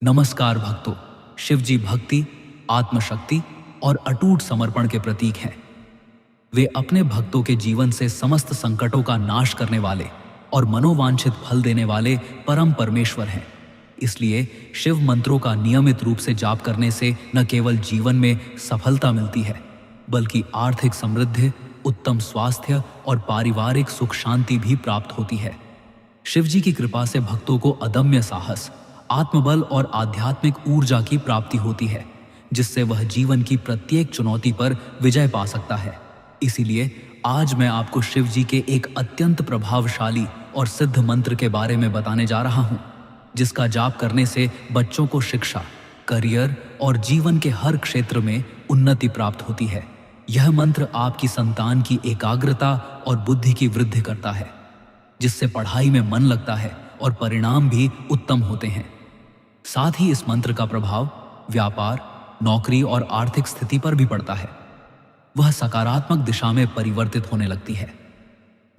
नमस्कार भक्तों। शिव जी भक्ति, आत्मशक्ति और अटूट समर्पण के प्रतीक हैं। वे अपने भक्तों के जीवन से समस्त संकटों का नाश करने वाले और मनोवांछित फल देने वाले परम परमेश्वर हैं। इसलिए शिव मंत्रों का नियमित रूप से जाप करने से न केवल जीवन में सफलता मिलती है, बल्कि आर्थिक समृद्धि, उत्तम स्वास्थ्य और पारिवारिक सुख शांति भी प्राप्त होती है। शिव जी की कृपा से भक्तों को अदम्य साहस, आत्मबल और आध्यात्मिक ऊर्जा की प्राप्ति होती है, जिससे वह जीवन की प्रत्येक चुनौती पर विजय पा सकता है। इसीलिए आज मैं आपको शिव जी के एक अत्यंत प्रभावशाली और सिद्ध मंत्र के बारे में बताने जा रहा हूं, जिसका जाप करने से बच्चों को शिक्षा, करियर और जीवन के हर क्षेत्र में उन्नति प्राप्त होती है। यह मंत्र आपकी संतान की एकाग्रता और बुद्धि की वृद्धि करता है, जिससे पढ़ाई में मन लगता है और परिणाम भी उत्तम होते हैं। साथ ही इस मंत्र का प्रभाव व्यापार, नौकरी और आर्थिक स्थिति पर भी पड़ता है। वह सकारात्मक दिशा में परिवर्तित होने लगती है।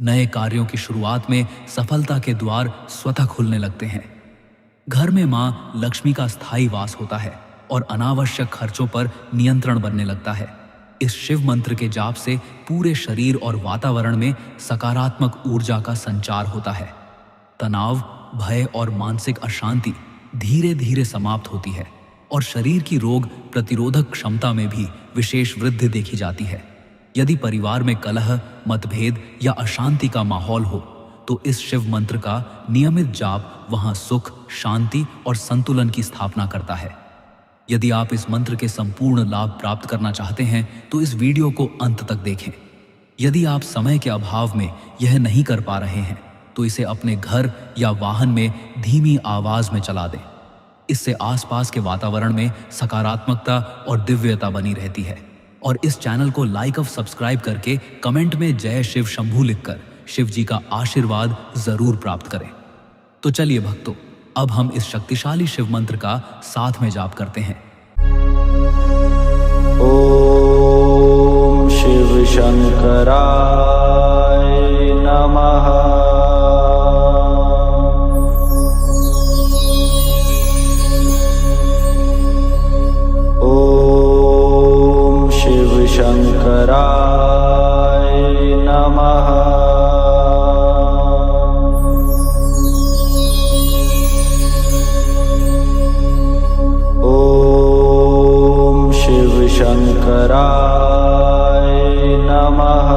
नए कार्यों की शुरुआत में सफलता के द्वार स्वतः खुलने लगते हैं। घर में मां लक्ष्मी का स्थायी वास होता है और अनावश्यक खर्चों पर नियंत्रण बनने लगता है। इस शिव मंत्र के जाप से पूरे शरीर और वातावरण में सकारात्मक ऊर्जा का संचार होता है। तनाव, भय और मानसिक अशांति धीरे धीरे समाप्त होती है और शरीर की रोग प्रतिरोधक क्षमता में भी विशेष वृद्धि देखी जाती है। यदि परिवार में कलह, मतभेद या अशांति का माहौल हो, तो इस शिव मंत्र का नियमित जाप वहां सुख, शांति और संतुलन की स्थापना करता है। यदि आप इस मंत्र के संपूर्ण लाभ प्राप्त करना चाहते हैं, तो इस वीडियो को अंत तक देखें। यदि आप समय के अभाव में यह नहीं कर पा रहे हैं, तो इसे अपने घर या वाहन में धीमी आवाज में चला दें। इससे आसपास के वातावरण में सकारात्मकता और दिव्यता बनी रहती है। और इस चैनल को लाइक और सब्सक्राइब करके कमेंट में जय शिव शंभू लिखकर शिव जी का आशीर्वाद जरूर प्राप्त करें। तो चलिए भक्तों, अब हम इस शक्तिशाली शिव मंत्र का साथ में जाप करते हैं। ओम शिव शंकराय नमः। ओम शिव शंकराय नमः। ओम शिव शंकराय नमः।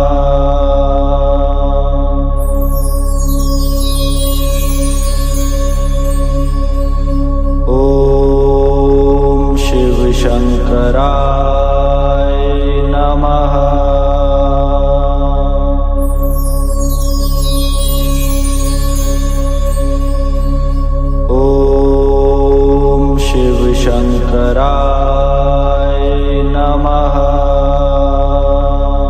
ओम शिव शंकराय नमः। ओम शिव शंकराय नमः। ओम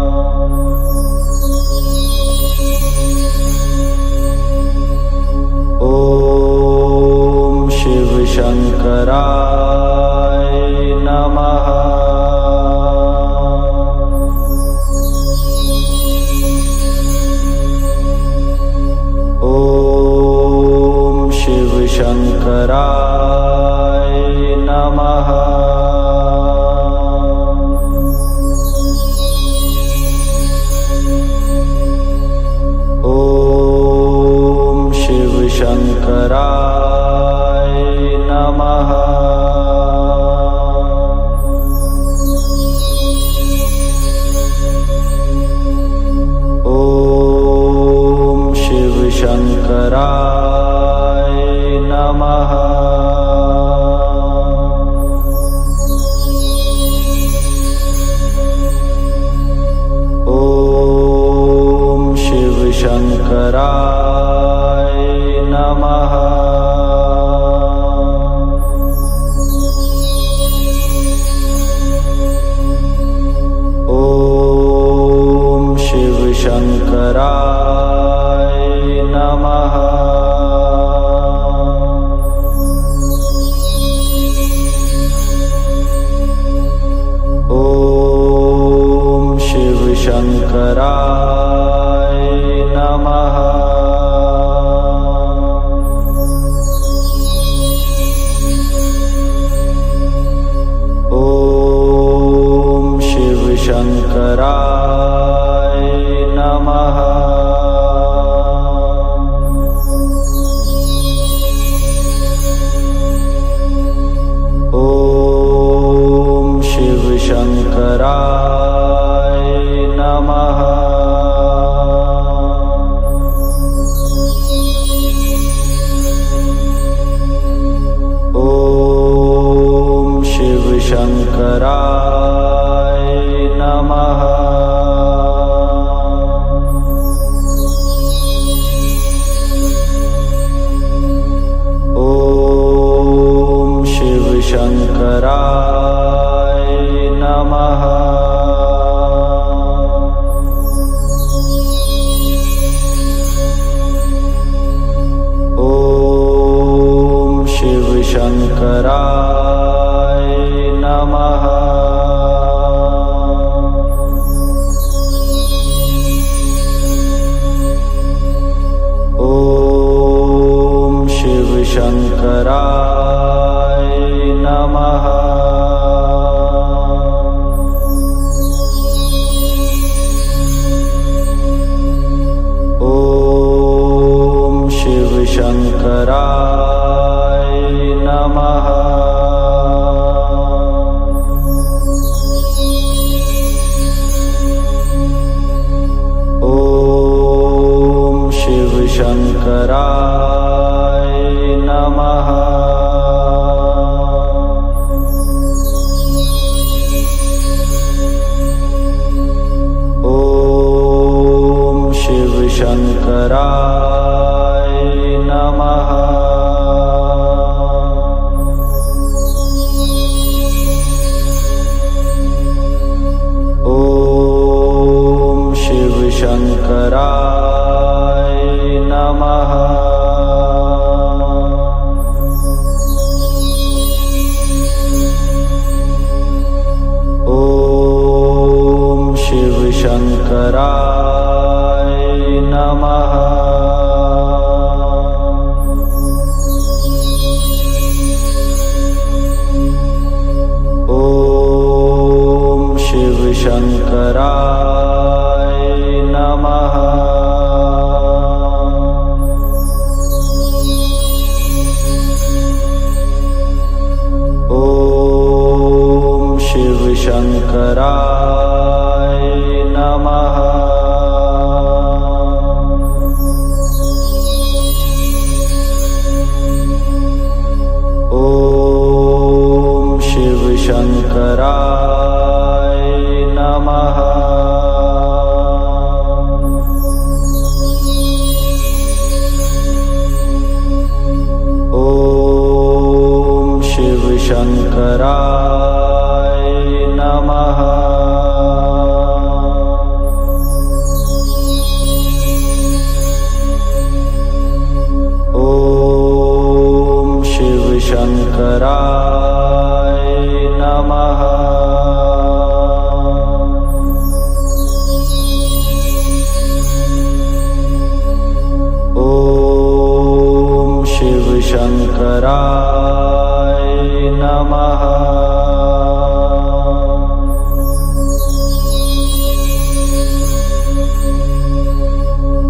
शिव शंकराय नमः। ओम शिव शंकराय नमः। ओम शिव शंकराय नमः। ओम शिव शंकराय नमः। शिवशंकराय नमः। ॐ शिवशंकराय नमः। ॐ शिवशंकराय नमः। ॐ शिवशंकराय नमः। ॐ शिवशंकराय नमः। ॐ शिवशंकराय नमः। ॐ शिवशंकराय नमः। ॐ शिवशंकराय नमः। ॐ शिवशंकराय नमः। ॐ शिवशंकराय नमः। ॐ शिवशंकराय नमः। ॐ शिवशंकराय नमः। ॐ शिवशंकराय नमः। ॐ शिवशंकराय नमः। ॐ शिवशंकराय नमः। ॐ शिवशंकराय नमः।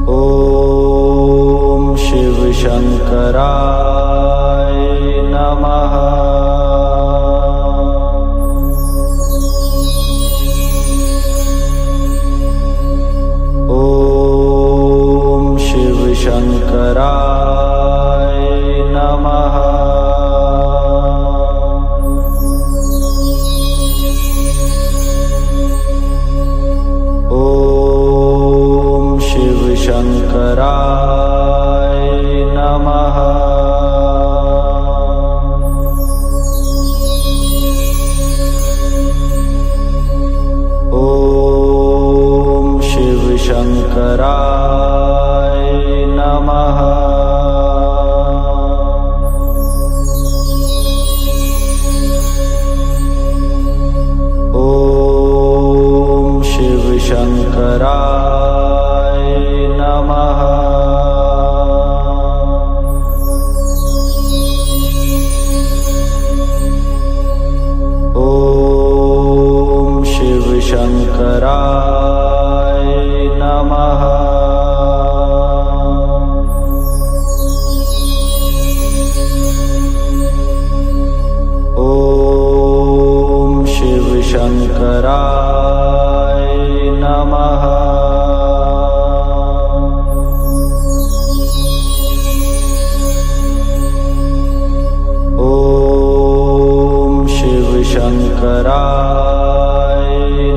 ॐ शिवशंकराय नमः। ॐ शिवशंकराय नमः।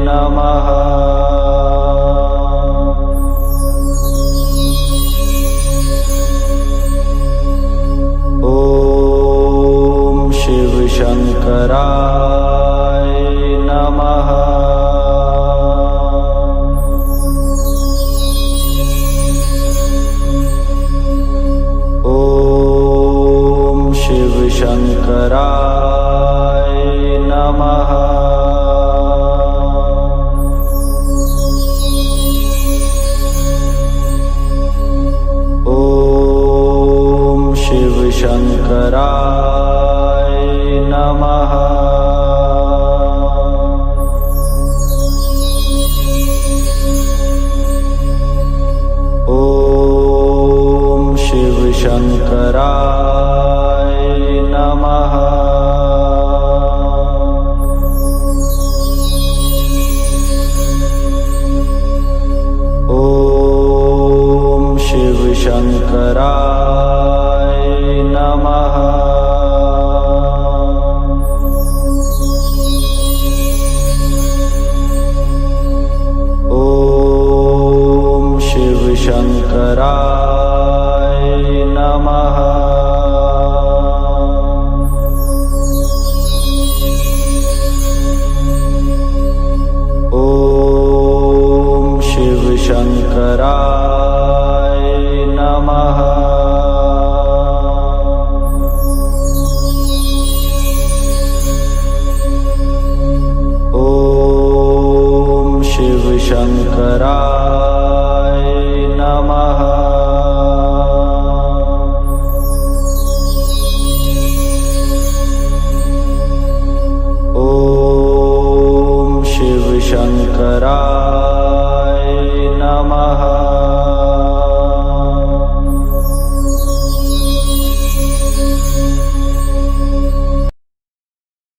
नमः। ओम शिव शंकराय नमः। ओम शिव शंकराय नमः। ओम शिव शंकराय नमः। ओम शिव शंकराय नमः। ओम शिव शंकराय नमः। ओम शिव शंकराय नमः। ओम शिव शंकराय नमः। ओम शिव शंकराय नमः। ओम शिव शंकराय